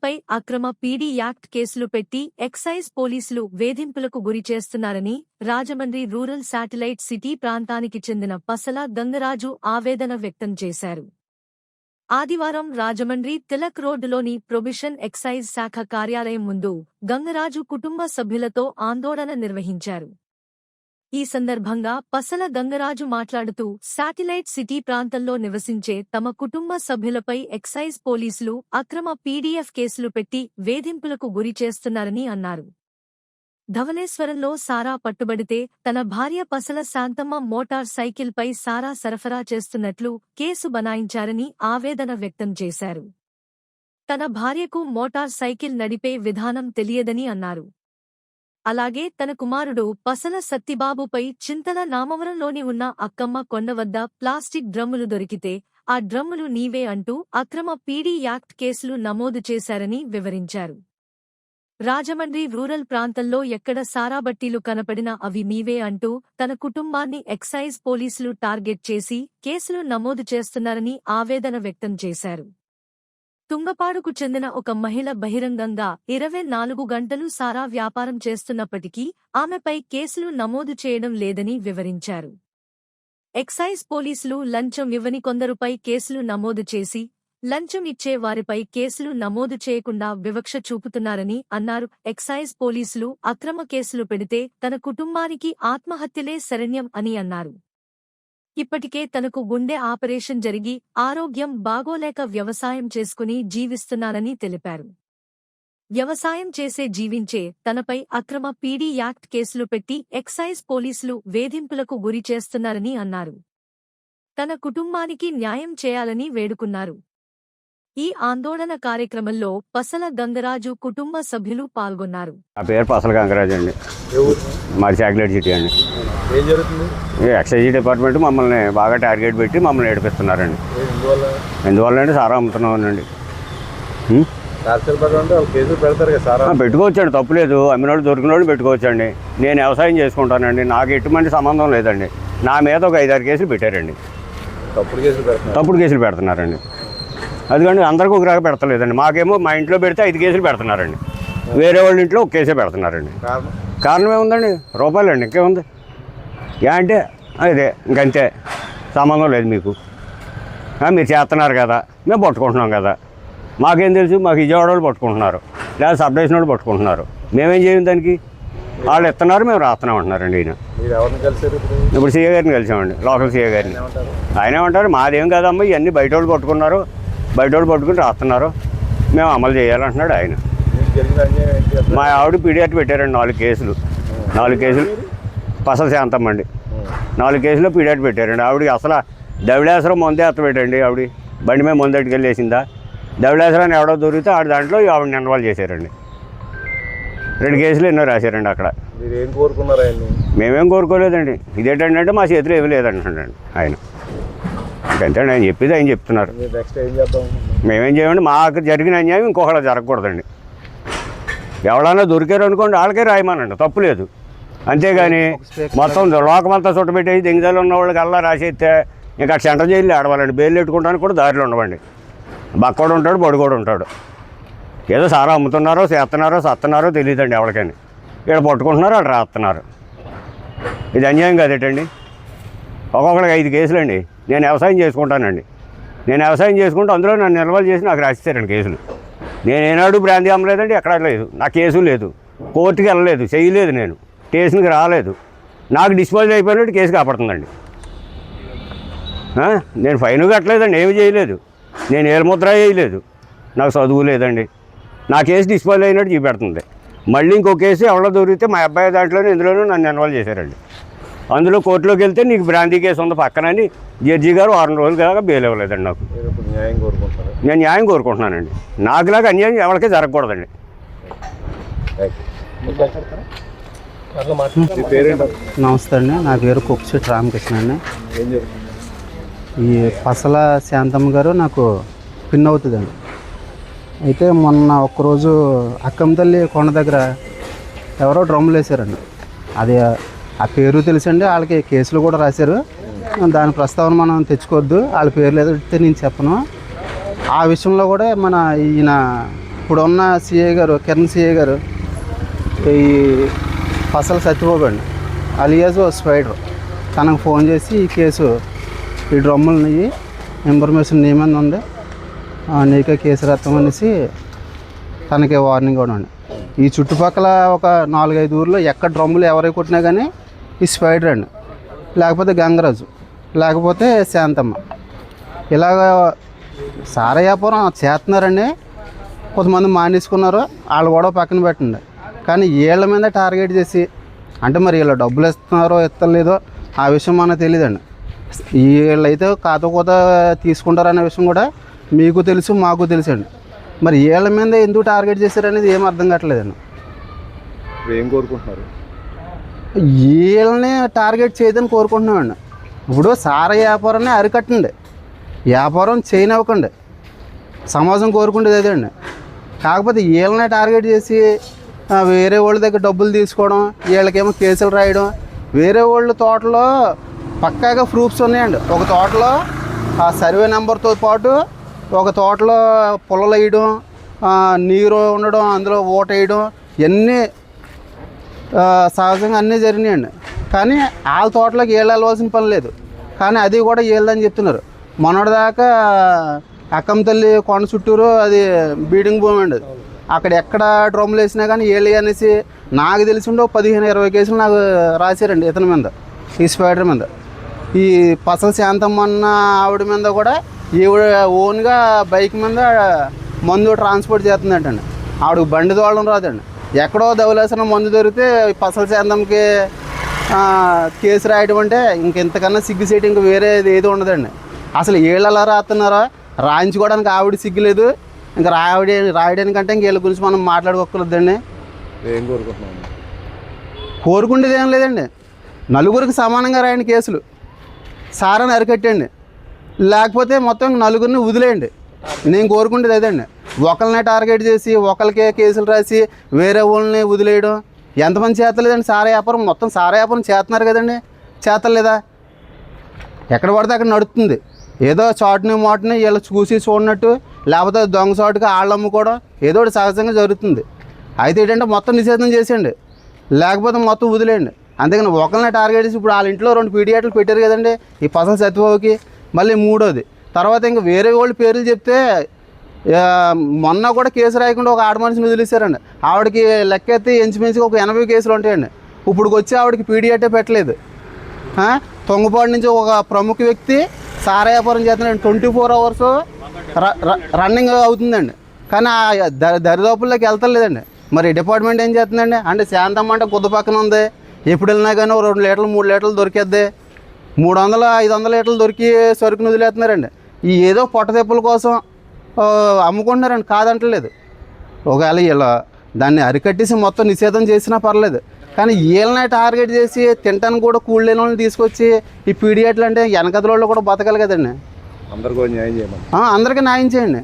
సభ్యులపై అక్రమ PD act కేసులు పెట్టి ఎక్సైజ్ పోలీసులు వేధింపులకు గురిచేస్తున్నారని రాజమండ్రి రూరల్ శాటిలైట్ సిటీ ప్రాంతానికి చెందిన పసల గంగరాజు ఆవేదన వ్యక్తం చేశారు. ఆదివారం రాజమండ్రి తిలక్ రోడ్డులోని ప్రొబిషన్ ఎక్సైజ్ శాఖ కార్యాలయం ముందు గంగరాజు కుటుంబ సభ్యులతో ఆందోళన నిర్వహించారు. ఈ సందర్భంగా పసల గంగరాజు మాట్లాడుతూ శాటిలైట్ సిటీ ప్రాంతంలో నివసించే తమ కుటుంబ సభ్యులపై ఎక్సైజ్ పోలీసులు అక్రమ పీడీఎఫ్ కేసులు పెట్టి వేధింపులకు గురిచేస్తున్నారని అన్నారు. ధవళేశ్వరంలో సారా పట్టుబడితే తన భార్య పసల శాంతమ్మ మోటార్ సైకిల్పై సారా సరఫరా చేస్తున్నట్లు కేసు బనాయించారని ఆవేదన వ్యక్తం చేశారు. తన భార్యకు మోటార్ సైకిల్ నడిపే విధానం తెలియదని అన్నారు. అలాగే తన కుమారుడు పసల సత్తిబాబుపై చింతల నామవరంలోని ఉన్న అక్కమ్మ కొండ వద్ద ప్లాస్టిక్ డ్రమ్ములు దొరికితే ఆ డ్రమ్ములు నీవే అంటూ అక్రమ పీడీ యాక్ట్ కేసులు నమోదు చేశారని వివరించారు. రాజమండ్రి రూరల్ ప్రాంతంలో ఎక్కడ సారాబట్టీలు కనపడినా అవి నీవే అంటూ తన కుటుంబాన్ని ఎక్సైజ్ పోలీసులు టార్గెట్ చేసి కేసులు నమోదు చేస్తున్నారని ఆవేదన వ్యక్తం చేశారు. తుంగపాడుకు చెందిన ఒక మహిళ బహిరంగంగా 24 గంటలు సారా వ్యాపారం చేస్తున్నప్పటికీ ఆమెపై కేసులు నమోదు చేయడం లేదని వివరించారు. ఎక్సైజ్ పోలీసులు లంచం ఇవ్వని కొందరుపై కేసులు నమోదు చేసి లంచం ఇచ్చే వారిపై కేసులు నమోదు చేయకుండా వివక్ష చూపుతున్నారని అన్నారు. ఎక్సైజ్ పోలీసులు అక్రమ కేసులు పెడితే తన కుటుంబానికి ఆత్మహత్యలే శరణ్యం అని అన్నారు. ఇప్పటికే తనకు గుండె ఆపరేషన్ జరిగి ఆరోగ్యం బాగోలేక వ్యవసాయం చేసుకుని జీవిస్తున్నానని తెలిపారు. వ్యవసాయం చేసే జీవించే తనపై అక్రమ పీడీ యాక్ట్ కేసులు పెట్టి ఎక్సైజ్ పోలీసులు వేధింపులకు గురి చేస్తున్నారని అన్నారు. తన కుటుంబానికి న్యాయం చేయాలని వేడుకున్నారు. ఈ ఆందోళన కార్యక్రమంలో పసల గంగరాజు కుటుంబ సభ్యులు పాల్గొన్నారు. నా పేరు పసల గంగరాజు అండి. మాది చాక్లెట్ సిటీ అండి. ఎక్సైజ్ డిపార్ట్మెంట్ మమ్మల్ని బాగా టార్గెట్ పెట్టి మమ్మల్ని ఏడిపిస్తున్నారండి. ఎందువల్ల అండి సారా అమ్ముతున్నామనండి. పెట్టుకోవచ్చండి, తప్పులేదు. అమ్మిన వాళ్ళు దొరికిన వాళ్ళు పెట్టుకోవచ్చండి. నేను వ్యవసాయం చేసుకుంటానండి, నాకు ఎటువంటి సంబంధం లేదండి. నా మీద ఒక 5-6 కేసులు పెట్టారండి. తప్పుడు కేసులు పెడుతున్నారండి. అందుకని అందరికీ ఒక రకంగా పెడతలేదండి. మాకేమో మా ఇంట్లో పెడితే 5 కేసులు పెడుతున్నారండి. వేరే వాళ్ళ ఇంట్లో ఒక కేసే పెడుతున్నారండి. కారణం ఏముందండి? రూపాయలండి, ఇంకేముంది. అంటే అదే ఇంకంతే, సంబంధం లేదు మీకు. మీరు చేస్తున్నారు కదా, మేము పట్టుకుంటున్నాం కదా. మాకేం తెలుసు? మాకు విజయవాడ వాళ్ళు పట్టుకుంటున్నారు, లేదా సబ్ డివిజన్ వాళ్ళు పట్టుకుంటున్నారు. మేమేం చేయం దానికి? వాళ్ళు ఇస్తున్నారు, మేము రాస్తున్నాం అంటున్నారండి. ఈయన ఇప్పుడు సీఏ గారిని కలిసామండి, లోకల్ సీఏ గారిని. ఆయన ఏమంటారు? మాదేం కాదమ్మా, ఇవన్నీ బయట వాళ్ళు పట్టుకున్నారు, బయట వాళ్ళు పట్టుకుని రాస్తున్నారు, మేము అమలు చేయాలంటున్నాడు ఆయన. మా ఆవిడ పీడియాట్ పెట్టారండి 4 కేసులు. 4 కేసులు పసల శాంతమ్మ అండి. 4 కేసులో పీడియాట్ పెట్టారండి. ఆవిడకి అసలు దవిళేశ్వరం ముందే ఎత్తపెట్టండి. ఆవిడ బండి మీద ముందు ఎట్టుకెళ్ళి వేసిందా, దవిళేశ్వరాన్ని ఎవడో దొరికితే దాంట్లో ఆవిడని ఇన్వాల్వ్ చేశారండి. 2 కేసులు ఎన్నో రాశారండి అక్కడ. మేమేం కోరుకోలేదండి. ఇదేంటంటే మా చేతిలో ఏమీ లేదంటున్నాడు ఆయన. ఇంకంతే ఆయన చెప్పేది ఆయన చెప్తున్నారు. మేమేం చేయమండి, మాకు జరిగిన అన్యాయం ఇంకొకళ్ళ జరగకూడదండి. ఎవడన్నా దొరికారు అనుకోండి, వాళ్ళకే రాయమానండి, తప్పు లేదు. అంతేగాని మొత్తం లోకమంతా చుట్టబెట్టేసి దెంగదాలు ఉన్న వాళ్ళకి అల్లా రాసేస్తే ఇంకా సెంటర్ జైలు ఆడవాలండి. బెయిల్ పెట్టుకోవడానికి కూడా దారిలో ఉండవండి. బక్కోడు ఉంటాడు, బడుకోడు ఉంటాడు. ఏదో సారా అమ్ముతున్నారో చేస్తున్నారో సత్తున్నారో తెలియదండి ఎవరికని. ఇక్కడ పట్టుకుంటున్నారు, వాళ్ళు రాస్తున్నారు. ఇది అన్యాయం కాదేటండి. ఒక్కొక్కడికి 5 కేసులు అండి. నేను వ్యవసాయం చేసుకుంటానండి. నేను వ్యవసాయం చేసుకుంటూ అందులో నన్ను నిల్వలు చేసి నాకు రాసిస్తారండి కేసులు. నేను ఏనాడు బ్రాంతి అమ్మలేదండి, ఎక్కడ లేదు. నా కేసు లేదు, కోర్టుకి వెళ్ళలేదు, చేయలేదు, నేను స్టేషన్కి రాలేదు. నాకు డిస్పోజ్ అయిపోయినట్టు కేసు కాపాడుతుందండి. నేను ఫైన్ కట్టలేదండి, ఏమి చేయలేదు, నేను ఏలముద్ర వేయలేదు, నాకు చదువు లేదండి. నా కేసు డిస్పోజ్ అయినట్టు చూపెడుతుంది. మళ్ళీ ఇంకో కేసు ఎవరో దొరికితే మా అబ్బాయి దాంట్లోనే ఇందులోనూ నన్ను ఇన్వాల్వ్ చేశారండి. అందులో కోర్టులోకి వెళ్తే నీకు బ్రాంతి కేసు ఉంది పక్కనని జడ్జి గారు 6 రోజులు కాక బెయిల్ ఇవ్వలేదండి నాకు. నేను న్యాయం కోరుకుంటున్నానండి. నాకులాగా అన్యాయం ఎవరికీ జరగకూడదండి. నమస్తే అండి, నా పేరు కుక్సిట్ రామకృష్ణ అండి. ఈ పసల శాంతమ్మ గారు నాకు పిన్ అవుతుందండి. అయితే మొన్న ఒక్కరోజు అక్కమ్మ తల్లి కొండ దగ్గర ఎవరో డ్రమ్ములు వేసారండి. అది ఆ పేరు తెలుసండి, వాళ్ళకి కేసులు కూడా రాశారు. దాని ప్రస్తావన మనం తెచ్చుకోవద్దు, వాళ్ళ పేర్లు ఏదైతే నేను చెప్పను. ఆ విషయంలో కూడా మన ఈయన ఇప్పుడున్న సిఐ గారు కిరణ్ సిఐ గారు ఈ పసల సత్యబాబు అండి అలియాజ్ స్పైడర్ తనకు ఫోన్ చేసి ఈ కేసు ఈ డ్రమ్ములని ఇన్ఫర్మేషన్ నీ మీద ఉంది నీకే కేసు రత్తం అనేసి తనకి వార్నింగ్ కూడా అండి. ఈ చుట్టుపక్కల ఒక 4-5 ఊర్లో ఎక్కడ డ్రమ్ములు ఎవరై కొట్టినా కానీ ఈ స్పైడర్ అండి, లేకపోతే గంగరాజు, లేకపోతే శాంతమ్మ, ఇలాగ సారా వ్యాపారం చేస్తున్నారండి. కొంతమంది మానేసుకున్నారు, వాళ్ళు కూడా పక్కన పెట్టండి. కానీ వీళ్ళ మీద టార్గెట్ చేసి అంటే మరి వీళ్ళు డబ్బులు ఇస్తున్నారో ఇస్తలేదో ఆ విషయం మనకు తెలియదండి. వీళ్ళైతే కోత తీసుకుంటారనే విషయం కూడా మీకు తెలుసు, మాకు తెలుసు అండి. మరి వీళ్ళ మీద ఎందుకు టార్గెట్ చేశారనేది ఏం అర్థం కావట్లేదండి. ఏం కోరుకుంటున్నారు? వీళ్ళని టార్గెట్ చేయదని కోరుకుంటున్నామండి. ఇప్పుడు సారా వ్యాపారాన్ని అరికట్టండి, వ్యాపారం చేయనివ్వకండి, సమాజం కోరుకుంటేది అదండి. కాకపోతే వీళ్ళనే టార్గెట్ చేసి వేరే వాళ్ళ దగ్గర డబ్బులు తీసుకోవడం, వీళ్ళకేమో కేసులు రాయడం. వేరే వాళ్ళ తోటలో పక్కాగా ప్రూఫ్స్ ఉన్నాయండి. ఒక తోటలో ఆ సర్వే నెంబర్తో పాటు ఒక తోటలో పొలలు వేయడం, నీరు ఉండడం, అందులో ఓట వేయడం, ఇవన్నీ సహజంగా అన్నీ జరిగినాయండి. కానీ వాళ్ళ తోటలోకి వీళ్ళు వెళ్ళవలసిన పని లేదు, కానీ అది కూడా వీళ్ళదని చెప్తున్నారు. మొన్నటిదాకా అక్కమ్మ తల్లి కొండ చుట్టూరు అది బీడింగ్ భూమి అండి. అక్కడ ఎక్కడ డ్రమ్ములు వేసినా కానీ వీళ్ళు అనేసి నాకు తెలిసి ఉండే 15-20 కేసులు నాకు రాశారండి ఇతని మీద, ఈ స్పైడర్ మీద. ఈ పసల శాంతమ్మ అన్న ఆవిడ మీద కూడా ఈవిడ ఓన్గా బైక్ మీద మందు ట్రాన్స్పోర్ట్ చేస్తుందంటండి. ఆవిడకి బండి తోడడం రాదండి. ఎక్కడో దవలేసిన మందు దొరికితే పసల శాంతమ్మకి కేసు రాయడం అంటే ఇంతకన్నా సిగ్గు చేయడం ఇంక వేరే ఏది ఉండదండి. అసలు వీళ్ళు ఎలా రాస్తున్నారో రాయించుకోవడానికి ఆవిడ సిగ్గులేదు, ఇంకా రాయడానికంటే ఇంక వీళ్ళ గురించి మనం మాట్లాడుకోకూడదండి. ఏం కోరుకుంటున్నాను? కోరుకుంటేది ఏం లేదండి, నలుగురికి సమానంగా రాయండి కేసులు, సారాన్ని అరికట్టండి, లేకపోతే మొత్తం నలుగురిని వదిలేయండి. నేను కోరుకుంటేది అదండి. ఒకరినే టార్గెట్ చేసి ఒకరికే కేసులు రాసి వేరే వాళ్ళని వదిలేయడం ఎంతమంది చేస్తలేదండి. సారా వ్యాపారం మొత్తం సారా వ్యాపారం చేస్తున్నారు కదండి, చేస్తలేదా? ఎక్కడ పడితే అక్కడ నడుస్తుంది. ఏదో చాటుని మోటని వీళ్ళు చూసి చూడనట్టు, లేకపోతే దొంగ చాటుగా వాళ్ళు అమ్ముకోవడం ఏదో ఒకటి సహజంగా జరుగుతుంది. అయితే ఏంటంటే మొత్తం నిషేధం చేసేయండి, లేకపోతే మొత్తం వదిలేయండి. అంతేగాని ఒకరినే టార్గెట్ చేసి ఇప్పుడు వాళ్ళ ఇంట్లో 2 పీడియాట్లు పెట్టారు కదండి ఈ పసల సత్యబాబుకి, మళ్ళీ 3వది. తర్వాత ఇంకా వేరే వాళ్ళు పేర్లు చెప్తే మొన్న కూడా కేసు రాయకుండా ఒక ఆడ మనిషిని వదిలేశారండి. ఆవిడకి లెక్కెత్తి ఇంచుమించుగా ఒక 80 కేసులు ఉంటాయండి. ఇప్పుడు వచ్చి ఆవిడకి పీడియాటే పెట్టలేదు. తొంగపాడు నుంచి ఒక ప్రముఖ వ్యక్తి సారా వ్యాపారం చేస్తున్నాడు, 24 hours రన్నింగ్ అవుతుందండి. కానీ ఆ దరిదాపుల్లోకి వెళ్తలేదండి. మరి డిపార్ట్మెంట్ ఏం చేస్తుందండి అంటే శాంతమ్మ అంటే కొద్ది పక్కన ఉంది, ఎప్పుడు వెళ్ళినా కానీ 2 లీటర్లు 3 లీటర్లు దొరికేద్ది, 300-500 లీటర్లు దొరికి సరుకుని వదిలేస్తున్నారండి. ఈ ఏదో పొట్టదెప్పుల కోసం అమ్ముకుంటున్నారండి, కాదంటలేదు. ఒకవేళ ఇలా దాన్ని అరికట్టేసి మొత్తం నిషేధం చేసినా పర్లేదు, కానీ వీళ్ళనే టార్గెట్ చేసి తింటానికి కూడా కూళ్ళేని వాళ్ళని తీసుకొచ్చి ఈ పీడియాట్లు అంటే వెనకదల వాళ్ళు కూడా బతకాలి కదండి. అందరికీ న్యాయం చేయమని అందరికీ న్యాయం చేయండి.